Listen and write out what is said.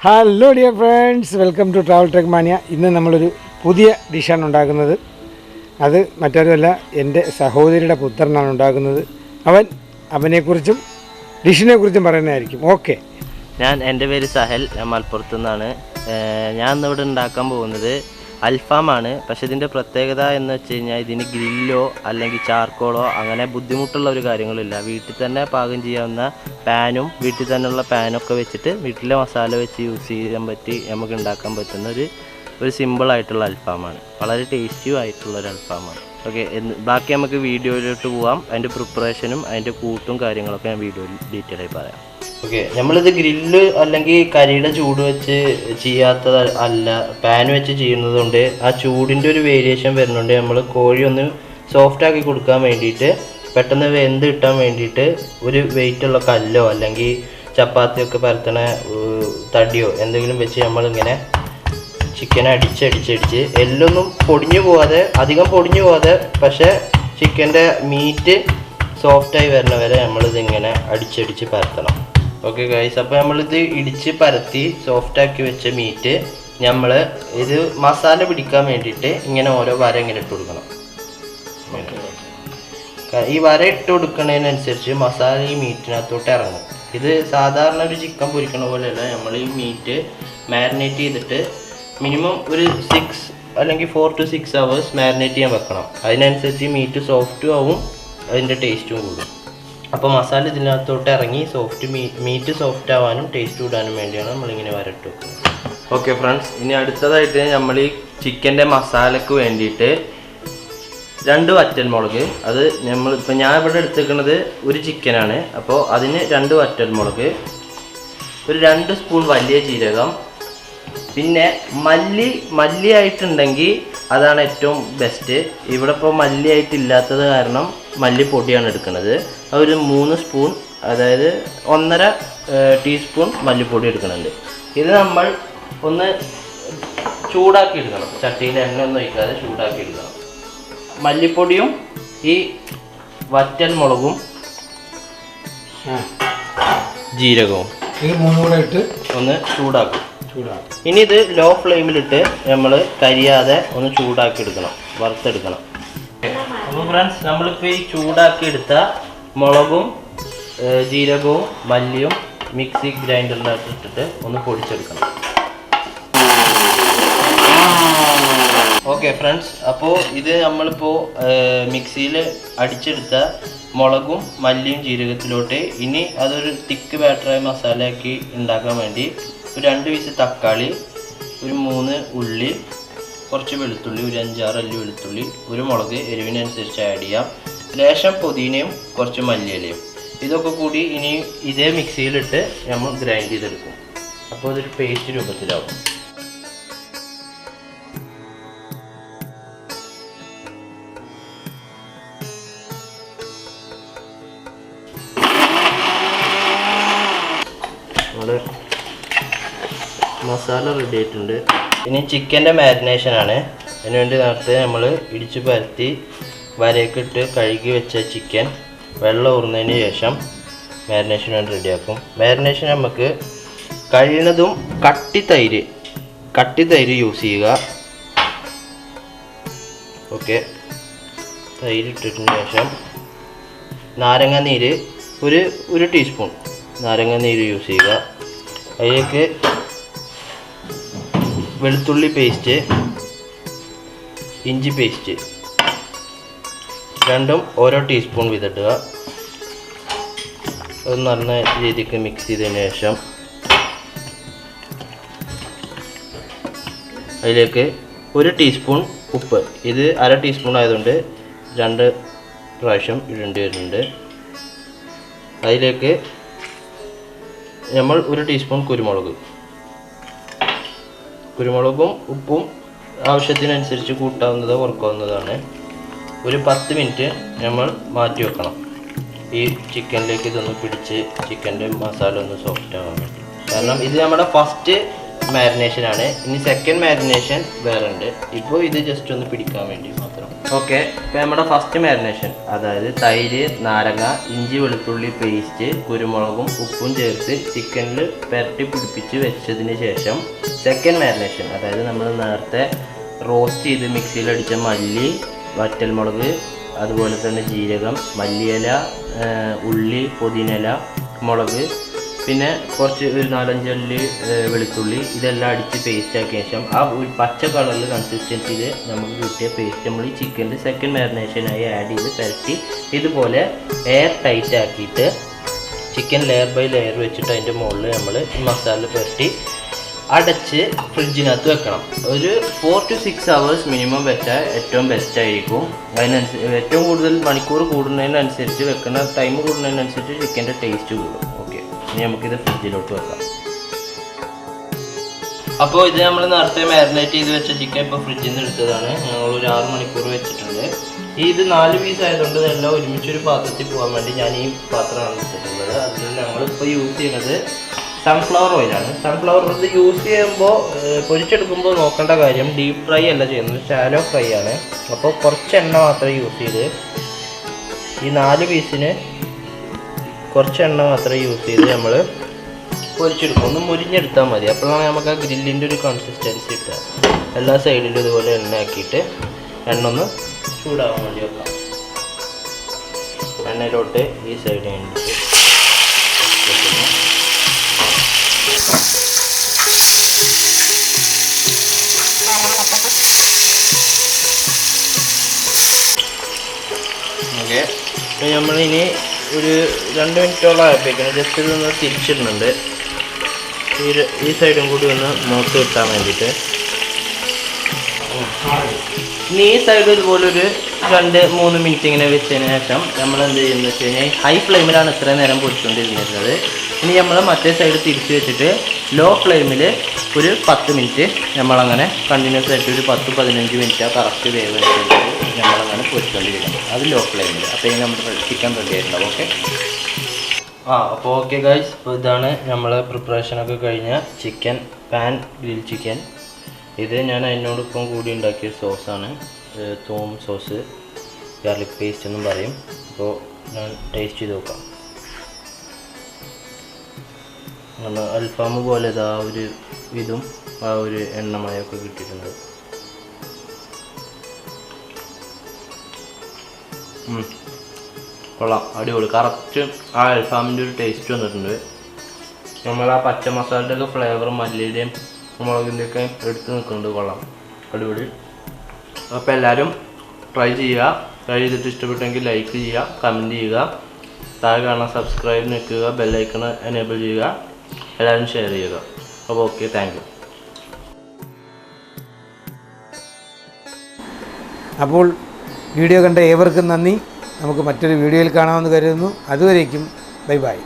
Hello dear friends, welcome to travel truck mania. ഇന്ന് നമ്മളൊരു പുതിയ ഡിഷാണ് ഉണ്ടാക്കുന്നത്. അത് മറ്റാരുമല്ല, എൻ്റെ സഹോദരിയുടെ പുത്രനാണ് ഉണ്ടാക്കുന്നത്. അവനെക്കുറിച്ചും ഡിഷിനെക്കുറിച്ചും പറയുന്നതായിരിക്കും. ഓക്കെ, എൻ്റെ പേര് സഹൽ, ഞാൻ മലപ്പുറത്തു നിന്നാണ്. ഞാൻ ഇന്നിവിടെ ഉണ്ടാക്കാൻ പോകുന്നത് അൽഫാമാണ്. പക്ഷേ ഇതിൻ്റെ പ്രത്യേകത എന്ന് വെച്ച് കഴിഞ്ഞാൽ ഇതിന് ഗ്രില്ലോ അല്ലെങ്കിൽ ചാർക്കോളോ അങ്ങനെ ബുദ്ധിമുട്ടുള്ള ഒരു കാര്യങ്ങളില്ല. വീട്ടിൽ തന്നെ പാകം ചെയ്യാവുന്ന പാനും വീട്ടിൽ തന്നെയുള്ള പാനൊക്കെ വെച്ചിട്ട് വീട്ടിലെ മസാല വെച്ച് യൂസ് ചെയ്യാൻ പറ്റി നമുക്ക് ഉണ്ടാക്കാൻ പറ്റുന്ന ഒരു സിമ്പിളായിട്ടുള്ള അൽഫാമാണ്. വളരെ ടേസ്റ്റിയും ആയിട്ടുള്ളൊരു അൽഫാമാണ്. ഓക്കെ, ബാക്കി നമുക്ക് വീഡിയോയിലോട്ട് പോവാം. അതിൻ്റെ പ്രിപ്പറേഷനും അതിൻ്റെ കൂട്ടും കാര്യങ്ങളൊക്കെ ഞാൻ വീഡിയോയിൽ ഡീറ്റെയിൽ ആയി പറയാം. ഓക്കെ, നമ്മളിത് ഗ്രില്ല് അല്ലെങ്കിൽ കരിയുടെ ചൂട് വെച്ച് ചെയ്യാത്തത് അല്ല, പാൻ വെച്ച് ചെയ്യുന്നത് കൊണ്ട് ആ ചൂടിൻ്റെ ഒരു വേരിയേഷൻ വരുന്നുണ്ട്. നമ്മൾ കോഴി ഒന്ന് സോഫ്റ്റാക്കി കൊടുക്കാൻ വേണ്ടിയിട്ട്, പെട്ടെന്ന് വെന്ത് കിട്ടാൻ വേണ്ടിയിട്ട് ഒരു വെയിറ്റുള്ള കല്ലോ അല്ലെങ്കിൽ ചപ്പാത്തിയൊക്കെ പരത്തണ തടിയോ എന്തെങ്കിലും വെച്ച് നമ്മളിങ്ങനെ ചിക്കനെ അടിച്ചടിച്ചടിച്ച് എല്ലൊന്നും പൊടിഞ്ഞു പോവാതെ, അധികം പൊടിഞ്ഞു പോവാതെ, പക്ഷേ ചിക്കൻ്റെ മീറ്റ് സോഫ്റ്റായി വരുന്ന വരെ നമ്മളിതിങ്ങനെ അടിച്ചടിച്ച് പരത്തണം. ഓക്കെ ഗൈസ്, അപ്പോൾ നമ്മളിത് ഇടിച്ച് പരത്തി സോഫ്റ്റാക്കി വെച്ച മീറ്റ് നമ്മൾ ഇത് മസാല പിടിക്കാൻ വേണ്ടിയിട്ട് ഇങ്ങനെ ഓരോ വര ഇങ്ങനെ ഇട്ട് കൊടുക്കണം. ഈ വര ഇട്ട് കൊടുക്കുന്നതിനനുസരിച്ച് മസാല ഈ മീറ്റിനകത്തോട്ട് ഇറങ്ങും. ഇത് സാധാരണ ഒരു ചിക്കൻ പൊരിക്കണ പോലെയല്ല. നമ്മൾ ഈ മീറ്റ് മാരിനേറ്റ് ചെയ്തിട്ട് മിനിമം ഒരു 6 അല്ലെങ്കിൽ 4 to 6 hours മാരിനേറ്റ് ചെയ്യാൻ വെക്കണം. അതിനനുസരിച്ച് മീറ്റ് സോഫ്റ്റും ആവും, അതിൻ്റെ ടേസ്റ്റും കൂടും. അപ്പോൾ മസാല ഇതിനകത്തോട്ട് ഇറങ്ങി മീറ്റ് സോഫ്റ്റ് ആവാനും ടേസ്റ്റ് കൂടാനും വേണ്ടിയാണ് നമ്മളിങ്ങനെ വരട്ട് വെക്കുന്നത്. ഓക്കെ ഫ്രണ്ട്സ്, ഇനി അടുത്തതായിട്ട് നമ്മൾ ഈ ചിക്കൻ്റെ മസാലയ്ക്ക് വേണ്ടിയിട്ട് 2 വറ്റൽമുളക്, അത് ഞാൻ ഇവിടെ എടുത്തേക്കുന്നത് ഒരു ചിക്കനാണ്. അപ്പോൾ അതിന് 2 വറ്റൽമുളക്, ഒരു 2 സ്പൂൺ വലിയ ജീരകം, പിന്നെ മല്ലി ആയിട്ടുണ്ടെങ്കിൽ അതാണ് ഏറ്റവും ബെസ്റ്റ്. ഇവിടെ ഇപ്പോൾ മല്ലി ആയിട്ടില്ലാത്തത് കാരണം മല്ലിപ്പൊടിയാണ് എടുക്കുന്നത്. ഒരു 3 സ്പൂൺ, അതായത് 1.5 ടീസ്പൂൺ മല്ലിപ്പൊടി എടുക്കുന്നുണ്ട്. ഇത് നമ്മൾ ഒന്ന് ചൂടാക്കി എടുക്കണം. ചട്ടിയിൽ എണ്ണ ഒന്നും ഒഴിക്കാതെ ചൂടാക്കി എടുക്കണം. മല്ലിപ്പൊടിയും ഈ വറ്റൽ മുളകും ജീരകവും ഇത് മൂന്നും കൂടെ ഇട്ട് ഒന്ന് ചൂടാക്കും. ഇനി ഇത് ലോ ഫ്ലെയിമിലിട്ട് നമ്മൾ കരിയാതെ ഒന്ന് ചൂടാക്കി എടുക്കണം, വറുത്തെടുക്കണം. അപ്പോൾ ഫ്രണ്ട്സ്, നമ്മളിപ്പോൾ ഈ ചൂടാക്കി എടുത്ത മുളകും ജീരകവും മല്ലിയും മിക്സി ഗ്രൈൻഡറിനകത്ത് ഇട്ടിട്ട് ഒന്ന് പൊടിച്ചെടുക്കണം. ഓക്കെ ഫ്രണ്ട്സ്, അപ്പോൾ ഇത് നമ്മളിപ്പോൾ മിക്സിയിൽ അടിച്ചെടുത്ത മുളകും മല്ലിയും ജീരകത്തിലോട്ട് ഇനി അതൊരു തിക്ക് ബാറ്ററായി മസാലയാക്കി ഉണ്ടാക്കാൻ വേണ്ടി ഒരു 2 പീസ് തക്കാളി, ഒരു 3 ഉള്ളി, കുറച്ച് വെളുത്തുള്ളി, ഒരു 5-6 അല്ലി വെളുത്തുള്ളി, ഒരു മുളക് എരിവിനനുസരിച്ച് ആഡ് ചെയ്യാം, ലേശം പുതിനയും കുറച്ച് മല്ലിയിലയും, ഇതൊക്കെ കൂടി ഇനി ഇതേ മിക്സിയിലിട്ട് നമ്മൾ ഗ്രൈൻഡ് ചെയ്തെടുക്കും. അപ്പോൾ ഇതൊരു പേസ്റ്റ് രൂപത്തിലാവും. നമ്മുടെ മസാല റെഡി ആയിട്ടുണ്ട്. ഇനി ചിക്കൻ്റെ മാരിനേഷനാണ്. അതിനുവേണ്ടി നേരത്തെ നമ്മൾ ഇടിച്ച് പരത്തി വരയൊക്കെ ഇട്ട് കഴുകി വെച്ച ചിക്കൻ വെള്ളം ഊറുന്നതിന് ശേഷം മാരിനേഷൻ വേണ്ടി റെഡിയാക്കും. മാരിനേഷൻ നമുക്ക് കഴിയുന്നതും കട്ടി തൈര് യൂസ് ചെയ്യുക. ഓക്കെ, തൈര് ഇട്ടതിന് ശേഷം നാരങ്ങ നീര് ഒരു ടീസ്പൂൺ നാരങ്ങ നീര് യൂസ് ചെയ്യുക. അതിലേക്ക് വെളുത്തുള്ളി പേസ്റ്റ്, ഇഞ്ചി പേസ്റ്റ് രണ്ടും ഓരോ ടീസ്പൂൺ വീതിടുക. അത് നല്ല രീതിക്ക് മിക്സ് ചെയ്തതിന് ശേഷം അതിലേക്ക് 1 ടീസ്പൂൺ ഉപ്പ്, ഇത് 1/2 ടീസ്പൂൺ ആയതുകൊണ്ട് 2 പ്രാവശ്യം ഇടേണ്ടി വരുന്നുണ്ട്. അതിലേക്ക് നമ്മൾ 1 ടീസ്പൂൺ കുരുമുളകും ഉപ്പും ആവശ്യത്തിനനുസരിച്ച് കൂട്ടാവുന്നതോ കുറക്കാവുന്നതാണ്. ഒരു 10 മിനിറ്റ് നമ്മൾ മാറ്റി വെക്കണം. ഈ ചിക്കനിലേക്ക് ഇതൊന്ന് പിടിച്ച് ചിക്കൻ്റെ മസാല ഒന്ന് സോഫ്റ്റ് ആവാൻ വേണ്ടി. കാരണം ഇത് നമ്മുടെ ഫസ്റ്റ് മാരിനേഷനാണ്. ഇനി സെക്കൻഡ് മാരിനേഷൻ വേറെ ഉണ്ട്. ഇപ്പോൾ ഇത് ജസ്റ്റ് ഒന്ന് പിടിക്കാൻ വേണ്ടി മാത്രം. ഓക്കെ, ഇപ്പോൾ നമ്മുടെ ഫസ്റ്റ് മാരിനേഷൻ, അതായത് തൈര്, നാരങ്ങ, ഇഞ്ചി വെളുത്തുള്ളി പേസ്റ്റ്, കുരുമുളകും ഉപ്പും ചേർത്ത് ചിക്കനിൽ പുരട്ടി പിടിപ്പിച്ച് വെച്ചതിന് ശേഷം സെക്കൻഡ് മാരിനേഷൻ, അതായത് നമ്മൾ നേരത്തെ റോസ്റ്റ് ചെയ്ത് മിക്സിയിലടിച്ച മല്ലി, വറ്റൽമുളക്, അതുപോലെ തന്നെ ജീരകം, മല്ലിയില, ഉള്ളി, പുതിനയില, മുളക്, പിന്നെ കുറച്ച് ഒരു 4-5 അല്ലി വെളുത്തുള്ളി, ഇതെല്ലാം അടിച്ച് പേസ്റ്റ് ആക്കിയ ശേഷം ആ പച്ച കളറിൽ കൺസിസ്റ്റൻസിയിൽ നമുക്ക് കിട്ടിയ പേസ്റ്റ് നമ്മൾ ഈ ചിക്കനിൽ സെക്കൻഡ് മാരിനേഷനായി ആഡ് ചെയ്ത് പുരട്ടി ഇതുപോലെ എയർ ടൈറ്റ് ആക്കിയിട്ട് ചിക്കൻ ലെയർ ബൈ ലെയർ വെച്ചിട്ട് അതിൻ്റെ മുകളിൽ നമ്മൾ ഈ മസാല പുരട്ടി അടച്ച് ഫ്രിഡ്ജിനകത്ത് വെക്കണം. ഒരു 4 to 6 hours മിനിമം വെച്ചാൽ ഏറ്റവും ബെസ്റ്റ് ആയിരിക്കും. അതിനനുസരിച്ച് ഏറ്റവും കൂടുതൽ മണിക്കൂർ കൂടുന്നതിനനുസരിച്ച്, വെക്കുന്ന ടൈം കൂടുന്നതിനനുസരിച്ച് ചിക്കൻ്റെ ടേസ്റ്റ് കൂടും. ഓക്കെ, ഇനി നമുക്കിത് ഫ്രിഡ്ജിലോട്ട് വെക്കാം. അപ്പോൾ ഇത് നമ്മൾ നേരത്തെ മാരിനേറ്റ് ചെയ്ത് വെച്ച ചിക്കൻ ഇപ്പോൾ ഫ്രിഡ്ജിൽ നിന്ന് എടുത്തതാണ്. ഞങ്ങൾ ഒരു 6 മണിക്കൂർ വെച്ചിട്ടുണ്ട്. ഇത് 4 പീസ് ആയതുകൊണ്ട് ഇതെല്ലാം ഒരുമിച്ചൊരു പാത്രത്തിൽ പോകാൻ വേണ്ടി ഞാൻ ഈ പാത്രമാണ് എടുത്തിട്ടുള്ളത്. അതിൽ ഞങ്ങളിപ്പോൾ യൂസ് ചെയ്യുന്നത് സൺഫ്ലവർ ഓയിലാണ്. സൺഫ്ലവർ ഇത് യൂസ് ചെയ്യുമ്പോൾ പൊരിച്ചെടുക്കുമ്പോൾ നോക്കേണ്ട കാര്യം, ഡീപ്പ് ഫ്രൈ അല്ല ചെയ്യുന്നത്, ഷാലോ ഫ്രൈ ആണ്. അപ്പോൾ കുറച്ച് എണ്ണ മാത്രം യൂസ് ചെയ്ത്, ഈ 4 പീസിന് കുറച്ച് എണ്ണ മാത്രം യൂസ് ചെയ്ത് നമ്മൾ പൊരിച്ചെടുക്കും. ഒന്ന് മുരിഞ്ഞെടുത്താൽ മതി. അപ്പോഴാണ് നമുക്ക് ആ ഗ്രില്ലിൻ്റെ ഒരു കൺസിസ്റ്റൻസി കിട്ടുക. എല്ലാ സൈഡിലും ഇതുപോലെ എണ്ണ ആക്കിയിട്ട് എണ്ണ ഒന്ന് ചൂടാവാൻ വേണ്ടി വെക്കാം. എണ്ണയിലോട്ട് ഈ സൈഡ് വേണ്ടിയിട്ട് ഓക്കെ. നമ്മളിനി ഒരു 2 മിനിറ്റോളം ആയപ്പോഴേക്കും ജസ്റ്റ് ഇതൊന്ന് തിരിച്ചിടുന്നുണ്ട്. ഈ സൈഡും കൂടി ഒന്ന് മൂത്ത് കിട്ടാൻ വേണ്ടിയിട്ട്. ഇനി ഈ സൈഡ് ഇതുപോലെ ഒരു 2-3 മിനിറ്റ് ഇങ്ങനെ വെച്ചതിന് ശേഷം നമ്മൾ എന്ത് ചെയ്യുന്നത് വെച്ച് കഴിഞ്ഞാൽ, ഹൈ ഫ്ലെയിമിലാണ് ഇത്രയും നേരം പൊരിച്ചുകൊണ്ടിരുന്നത്. ഇനി നമ്മൾ മറ്റേ സൈഡ് തിരിച്ച് വെച്ചിട്ട് ലോ ഫ്ലെയിമിൽ ഒരു 10 മിനിറ്റ് നമ്മളങ്ങനെ കണ്ടിന്യൂസ് ആയിട്ട് ഒരു 10-15 മിനിറ്റ് കറക്റ്റ് വേവ് അനുസരിച്ച് നമ്മളങ്ങനെ പൊരിച്ചുകൊണ്ടിരിക്കണം. അത് ലോ ഫ്ലെയിമിൽ. അപ്പോൾ ഇനി നമ്മുടെ ചിക്കൻ റെഡി ആയിട്ടുണ്ടാവും. ഓക്കെ. അപ്പോൾ ഓക്കെ ഗൈസ്, ഇപ്പോൾ ഇതാണ് നമ്മൾ പ്രിപ്പറേഷനൊക്കെ കഴിഞ്ഞ ചിക്കൻ പാൻ ഗ്രിൽ ചിക്കൻ. ഇത് ഞാൻ അതിനോടൊപ്പം കൂടി ഉണ്ടാക്കിയ സോസാണ്, തോം സോസ്, ഗാർലിക് പേസ്റ്റ് എന്നും പറയും. അപ്പോൾ ഞാൻ ടേസ്റ്റ് ചെയ്ത് നോക്കാം. അൽഫാം പോലെ ആ ഒരു ഇതും ആ ഒരു എണ്ണമയൊക്കെ കിട്ടിയിട്ടുണ്ട്. കൊള്ളാം, അടിപൊളി. കറക്റ്റ് ആ അൽഫാമിൻ്റെ ഒരു ടേസ്റ്റ് വന്നിട്ടുണ്ട്. നമ്മൾ ആ പച്ച മസാലയുടെ ഒക്കെ ഫ്ലേവറും മല്ലിയുടെയും മുളകിൻ്റെയൊക്കെ എടുത്ത് നിൽക്കുന്നുണ്ട്. കൊള്ളാം, അടിപൊളി. അപ്പോൾ എല്ലാവരും ട്രൈ ചെയ്യുക. ട്രൈ ചെയ്തിട്ട് ഇഷ്ടപ്പെട്ടെങ്കിൽ ലൈക്ക് ചെയ്യുക, കമൻറ്റ് ചെയ്യുക, താഴെ കാണാൻ സബ്സ്ക്രൈബ് നിൽക്കുക, ബെല്ലൈക്കൺ എനേബിൾ ചെയ്യുക, എല്ലാവരും ഷെയർ ചെയ്യുക. അപ്പോൾ ഓക്കെ, താങ്ക് യു. അപ്പോൾ വീഡിയോ കണ്ട ഏവർക്കും നന്ദി. നമുക്ക് മറ്റൊരു വീഡിയോയിൽ കാണാമെന്ന് കരുതുന്നു. അതുവരേക്കും ബൈ ബൈ.